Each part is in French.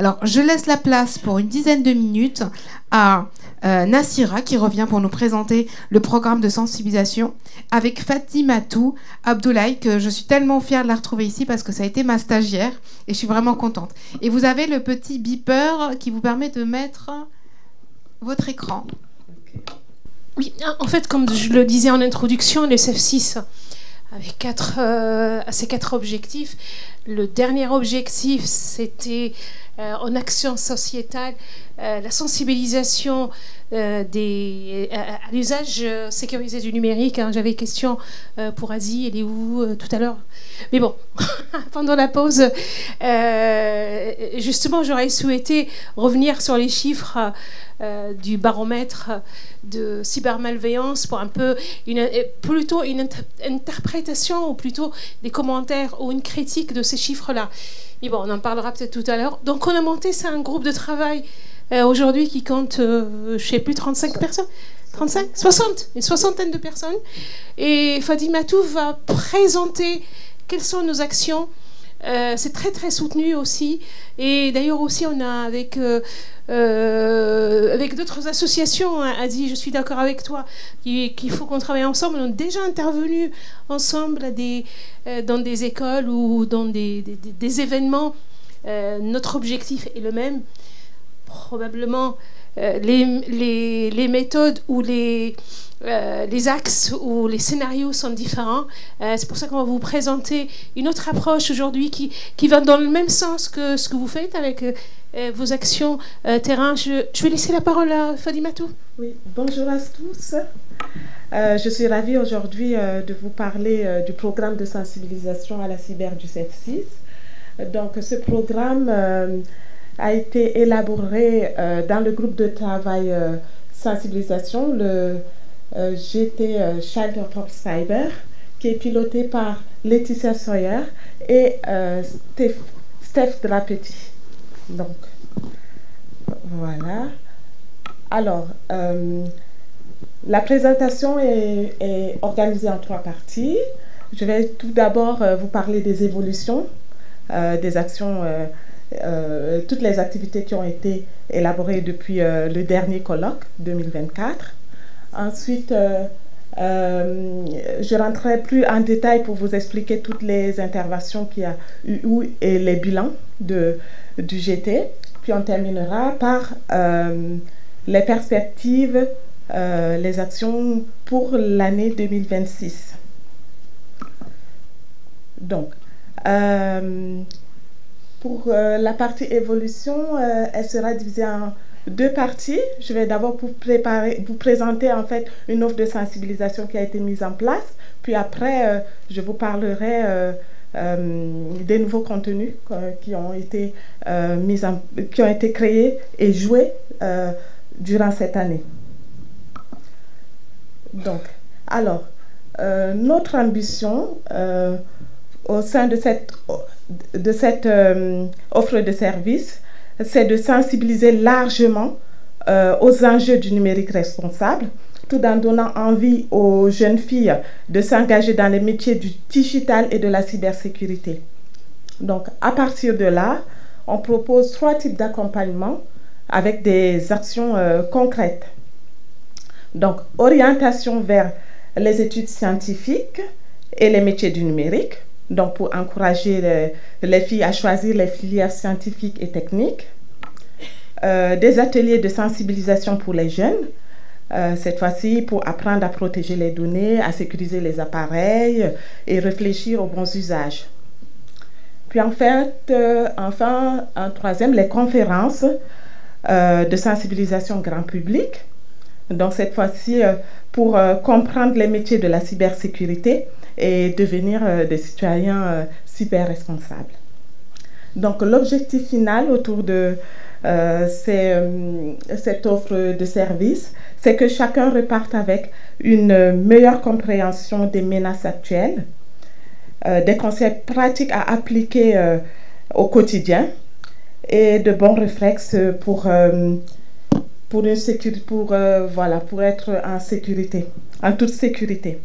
Alors, je laisse la place pour une dizaine de minutes à Nassira qui revient pour nous présenter le programme de sensibilisation avec Fatimatou Abdoulaye, que je suis tellement fière de la retrouver ici parce que ça a été ma stagiaire et je suis vraiment contente. Et vous avez le petit beeper qui vous permet de mettre votre écran. Oui, en fait, comme je le disais en introduction, le CEF6 avec ces 4 objectifs. Le dernier objectif, c'était en action sociétale, la sensibilisation à l'usage sécurisé du numérique. Hein. J'avais question pour Asie, elle est où tout à l'heure? Mais bon, pendant la pause, justement, j'aurais souhaité revenir sur les chiffres du baromètre de cybermalveillance pour un peu plutôt une interprétation ou plutôt des commentaires ou une critique de ces chiffres-là. Mais bon, on en parlera peut-être tout à l'heure. Donc on a monté, c'est un groupe de travail aujourd'hui qui compte, je ne sais plus, 35 personnes 35 60 une soixantaine de personnes. Et Fatimatou va présenter quelles sont nos actions. C'est très très soutenu aussi. Et d'ailleurs aussi on a avec d'autres associations, hein, a dit je suis d'accord avec toi qu'il faut qu'on travaille ensemble. On a déjà intervenu ensemble dans des écoles ou dans des événements. Notre objectif est le même. Probablement les méthodes ou les axes ou les scénarios sont différents. C'est pour ça qu'on va vous présenter une autre approche aujourd'hui qui va dans le même sens que ce que vous faites avec vos actions terrain. Je vais laisser la parole à Fatimatou. Oui, bonjour à tous. Je suis ravie aujourd'hui de vous parler du programme de sensibilisation à la cyber du CEF6. Donc, ce programme a été élaboré dans le groupe de travail sensibilisation, le GT Shelter for Cyber, qui est piloté par Laetitia Sawyer et Steph Drapetti. Donc, voilà. Alors, la présentation est organisée en 3 parties. Je vais tout d'abord vous parler des évolutions, des actions, toutes les activités qui ont été élaborées depuis le dernier colloque 2024. Ensuite, je rentrerai plus en détail pour vous expliquer toutes les interventions qu'il y a eu et les bilans du GT. Puis on terminera par les perspectives, les actions pour l'année 2026. Donc, pour la partie évolution, elle sera divisée en 2 parties. Je vais d'abord vous présenter en fait une offre de sensibilisation qui a été mise en place. Puis après, je vous parlerai des nouveaux contenus qui ont été créés et joués durant cette année. Donc, alors, notre ambition au sein de cette offre de services, c'est de sensibiliser largement aux enjeux du numérique responsable, tout en donnant envie aux jeunes filles de s'engager dans les métiers du digital et de la cybersécurité. Donc, à partir de là, on propose 3 types d'accompagnement avec des actions concrètes. Donc, orientation vers les études scientifiques et les métiers du numérique, donc pour encourager les filles à choisir les filières scientifiques et techniques. Des ateliers de sensibilisation pour les jeunes, cette fois-ci pour apprendre à protéger les données, à sécuriser les appareils et réfléchir aux bons usages. Puis en troisième, les conférences de sensibilisation grand public. Donc cette fois-ci, pour comprendre les métiers de la cybersécurité et devenir des citoyens cyber responsables. Donc l'objectif final autour de cette offre de service, c'est que chacun reparte avec une meilleure compréhension des menaces actuelles, des conseils pratiques à appliquer au quotidien et de bons réflexes pour être en sécurité, en toute sécurité.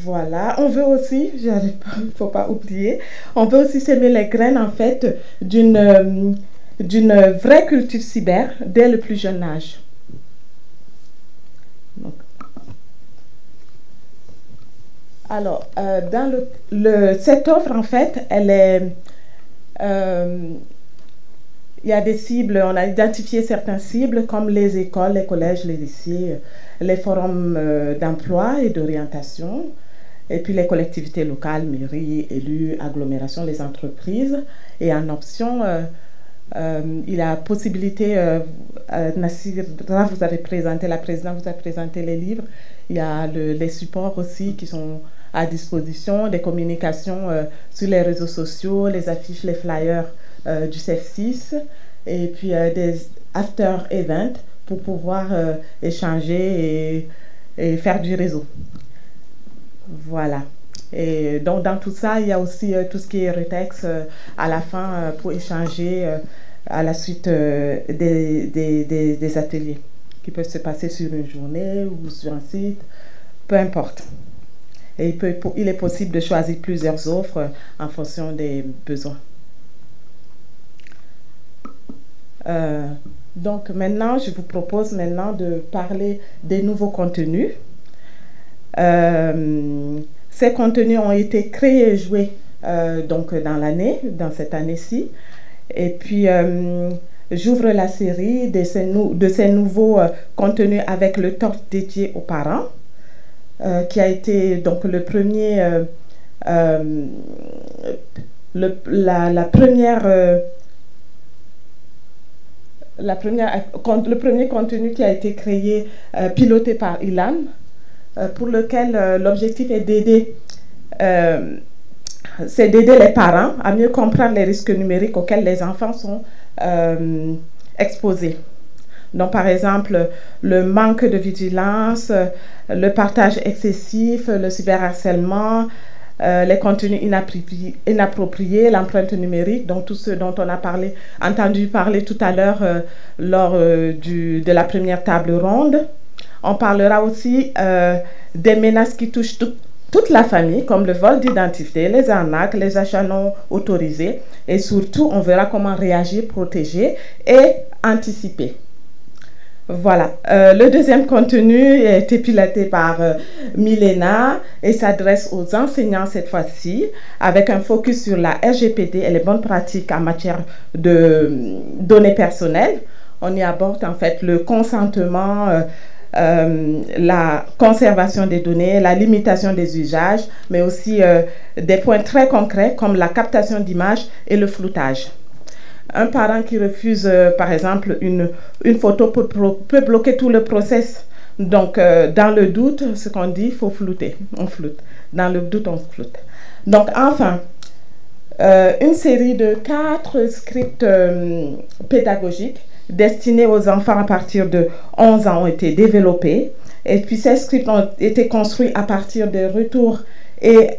Voilà, on veut aussi, il ne faut pas oublier, on veut aussi semer les graines en fait d'une vraie culture cyber dès le plus jeune âge. Donc, alors, dans cette offre en fait, elle est, il y a des cibles, on a identifié certaines cibles comme les écoles, les collèges, les lycées, les forums d'emploi et d'orientation, et puis les collectivités locales, mairies, élus, agglomérations, les entreprises. Et en option, il y a possibilité, Nassira vous avez présenté, la présidente vous a présenté les livres, il y a les supports aussi qui sont à disposition, des communications sur les réseaux sociaux, les affiches, les flyers du CEF6, et puis des after events pour pouvoir échanger et faire du réseau. Voilà. Et donc dans tout ça, il y a aussi tout ce qui est retex à la fin pour échanger à la suite des ateliers qui peuvent se passer sur une journée ou sur un site, peu importe. Et il est possible de choisir plusieurs offres en fonction des besoins. Donc maintenant, je vous propose maintenant de parler des nouveaux contenus. Ces contenus ont été créés et joués donc dans cette année-ci. Et puis, j'ouvre la série de ces nouveaux contenus avec le talk dédié aux parents, qui a été donc le premier, le premier contenu qui a été créé, piloté par Ilan, pour lequel l'objectif est d'aider les parents à mieux comprendre les risques numériques auxquels les enfants sont exposés. Donc, par exemple, le manque de vigilance, le partage excessif, le cyberharcèlement, les contenus inappropriés, l'empreinte numérique, donc tout ce dont on a entendu parler tout à l'heure lors de la première table ronde. On parlera aussi des menaces qui touchent toute la famille, comme le vol d'identité, les arnaques, les achats non autorisés. Et surtout, on verra comment réagir, protéger et anticiper. Voilà. Le deuxième contenu a été piloté par Milena et s'adresse aux enseignants cette fois-ci, avec un focus sur la RGPD et les bonnes pratiques en matière de données personnelles. On y aborde en fait le consentement, la conservation des données, la limitation des usages, mais aussi des points très concrets comme la captation d'images et le floutage. Un parent qui refuse, par exemple, une photo peut bloquer tout le process. Donc, dans le doute, ce qu'on dit, il faut flouter. On floute. Dans le doute, on floute. Donc, enfin, une série de 4 scripts pédagogiques destinés aux enfants à partir de 11 ans ont été développés. Et puis, ces scripts ont été construits à partir des retours et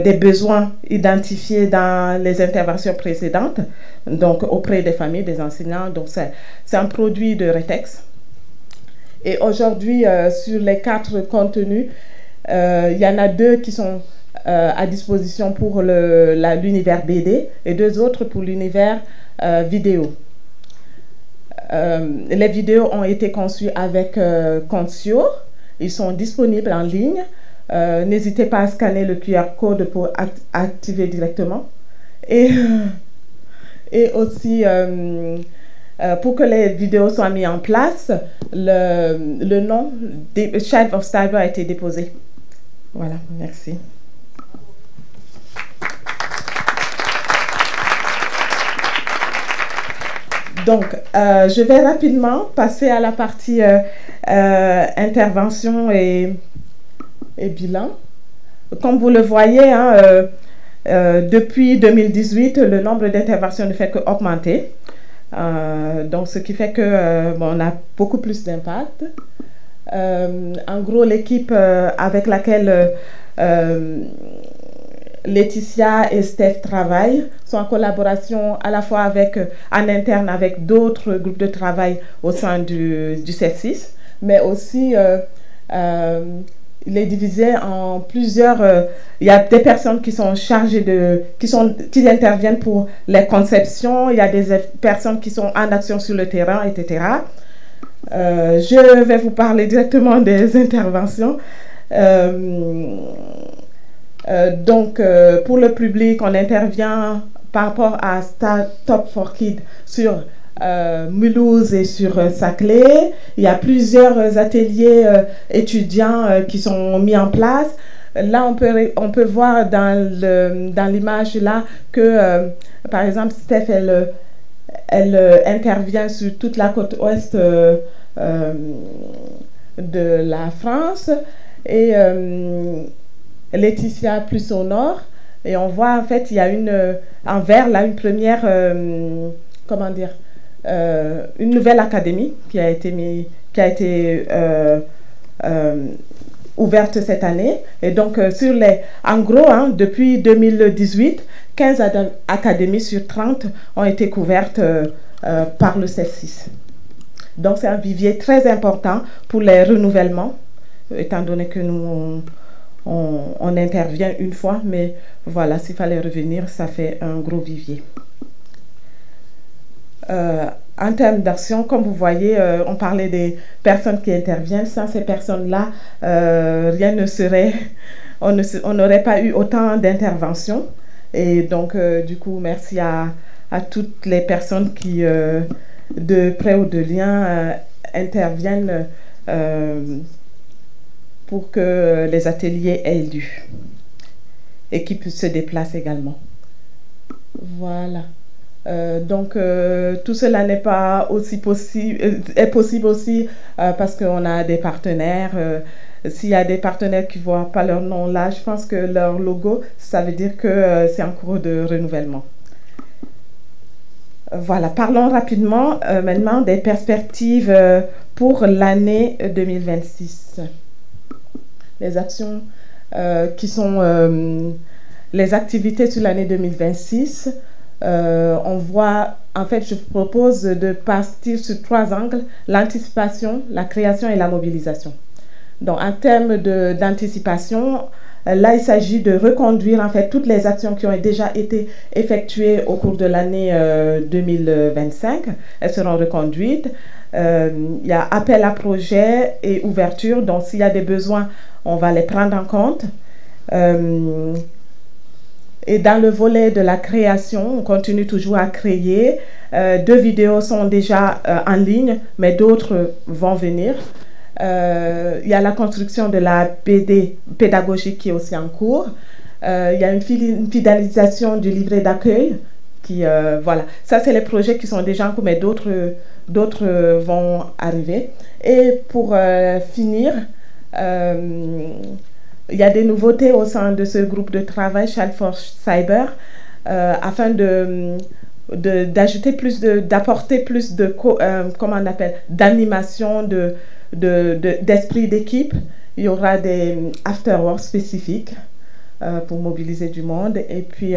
des besoins identifiés dans les interventions précédentes, donc auprès des familles, des enseignants. Donc, c'est un produit de Retex. Et aujourd'hui, sur les 4 contenus, il y en a 2 qui sont à disposition pour l'univers BD et 2 autres pour l'univers vidéo. Les vidéos ont été conçues avec Contio. Ils sont disponibles en ligne. N'hésitez pas à scanner le QR code pour activer directement. Et aussi, pour que les vidéos soient mises en place, le nom Child of Cyber a été déposé. Voilà, merci. Donc, je vais rapidement passer à la partie intervention et bilan. Comme vous le voyez, hein, depuis 2018, le nombre d'interventions ne fait qu'augmenter. Donc, ce qui fait que on a beaucoup plus d'impact. En gros, l'équipe avec laquelle Laetitia et Steph travaillent sont en collaboration à la fois en interne avec d'autres groupes de travail au sein du CEF6, mais aussi il est divisé en plusieurs. Il y a des personnes qui sont chargées qui interviennent pour les conceptions. Il y a des personnes qui sont en action sur le terrain, etc. Je vais vous parler directement des interventions. Donc, pour le public, on intervient par rapport à Start-up for Kids sur Mulhouse et sur Saclay. Il y a plusieurs ateliers étudiants qui sont mis en place. Là, on peut voir dans l'image là que, par exemple, Steph, elle intervient sur toute la côte ouest de la France et Laetitia plus au nord. Et on voit, en fait, il y a en vert, là, une première, comment dire, une nouvelle académie qui a été ouverte cette année. Et donc, en gros, hein, depuis 2018, 15 académies sur 30 ont été couvertes par le CEF6. Donc, c'est un vivier très important pour les renouvellements, étant donné que nous, on intervient une fois, mais voilà, s'il fallait revenir, ça fait un gros vivier. En termes d'action, comme vous voyez, on parlait des personnes qui interviennent. Sans ces personnes-là, rien ne serait... On n'aurait pas eu autant d'interventions. Et donc, du coup, merci à toutes les personnes qui, de près ou de loin, interviennent pour que les ateliers aient lieu et qui se déplacent également. Voilà. Donc, tout cela n'est pas aussi possible, est possible aussi parce qu'on a des partenaires. S'il y a des partenaires qui ne voient pas leur nom là, je pense que leur logo, ça veut dire que c'est en cours de renouvellement. Voilà, parlons rapidement maintenant des perspectives pour l'année 2026. Les actions qui sont les activités sur l'année 2026. On voit, en fait, je vous propose de partir sur 3 angles: l'anticipation, la création et la mobilisation. Donc, en termes d'anticipation, là, il s'agit de reconduire, en fait, toutes les actions qui ont déjà été effectuées au cours de l'année 2025. Elles seront reconduites. Il y a appel à projet et ouverture. Donc, s'il y a des besoins, on va les prendre en compte. Et dans le volet de la création, on continue toujours à créer. 2 vidéos sont déjà en ligne, mais d'autres vont venir. Il y a la construction de la BD pédagogique qui est aussi en cours. Il y a une fidélisation du livret d'accueil. Voilà, ça c'est les projets qui sont déjà en cours, mais d'autres vont arriver. Et pour finir, il y a des nouveautés au sein de ce groupe de travail Child for Cyber afin d'ajouter d'apporter plus de comment on appelle, d'animation, d'esprit d'équipe. Il y aura des afterworks spécifiques pour mobiliser du monde. Et puis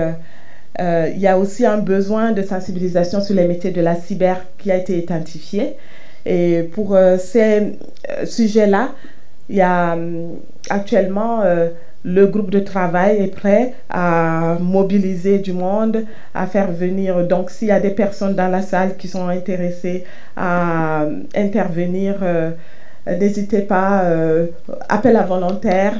il y a aussi un besoin de sensibilisation sur les métiers de la cyber qui a été identifié. Et pour ces sujets-là, il y a actuellement le groupe de travail est prêt à mobiliser du monde, à faire venir. Donc, s'il y a des personnes dans la salle qui sont intéressées à intervenir, n'hésitez pas. Appel à volontaires.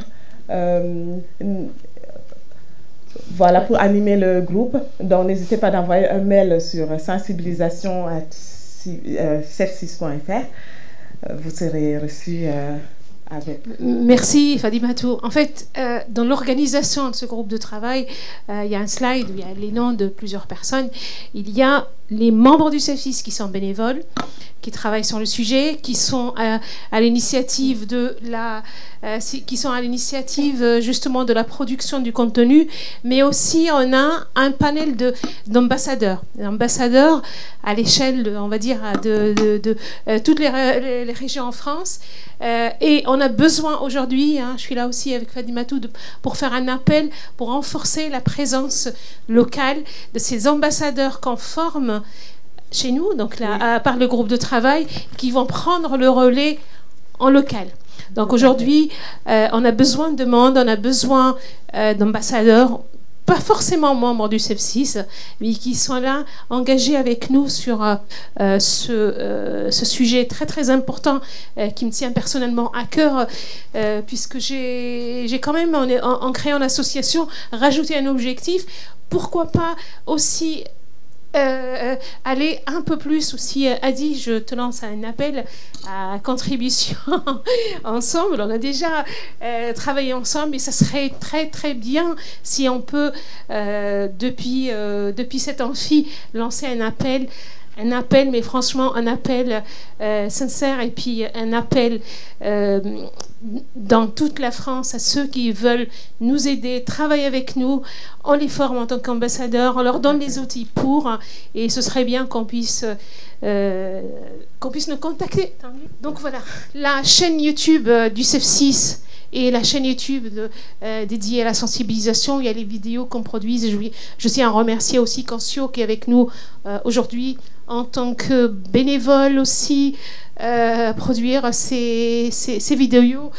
Voilà, pour animer le groupe. Donc, n'hésitez pas d'envoyer un mail sur sensibilisation@cef6.fr. Vous serez reçu avec. Merci Fadimatou. En fait, dans l'organisation de ce groupe de travail, il y a un slide où il y a les noms de plusieurs personnes. Il y a les membres du CEF6 qui sont bénévoles, qui travaillent sur le sujet, qui sont à l'initiative justement de la production du contenu, mais aussi on a un panel d'ambassadeurs à l'échelle, on va dire, de toutes les régions en France. Et on a besoin aujourd'hui, je suis là aussi avec Fadimatou, pour faire un appel pour renforcer la présence locale de ces ambassadeurs qu'on forme chez nous, donc là, par le groupe de travail, qui vont prendre le relais en local. Donc aujourd'hui, on a besoin de monde, on a besoin d'ambassadeurs, pas forcément membres du CEF6, mais qui sont là, engagés avec nous sur ce sujet très très important qui me tient personnellement à cœur, puisque j'ai quand même, en créant l'association, rajouté un objectif. Pourquoi pas aussi aller un peu plus aussi. Adi, je te lance un appel à contribution ensemble. On a déjà travaillé ensemble et ça serait très très bien si on peut, depuis cet amphi, lancer un appel, mais franchement un appel sincère, et puis un appel dans toute la France à ceux qui veulent nous aider, travailler avec nous. On les forme en tant qu'ambassadeurs, on leur donne les outils pour, et ce serait bien qu'on puisse nous contacter. Donc voilà, la chaîne YouTube du CEF6 et la chaîne YouTube dédiée à la sensibilisation. Il y a les vidéos qu'on produise. Et je tiens à remercier aussi Cancio qui est avec nous aujourd'hui en tant que bénévole aussi, produire ces vidéos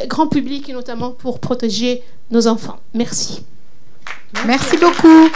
grand public et notamment pour protéger nos enfants. Merci. Merci beaucoup.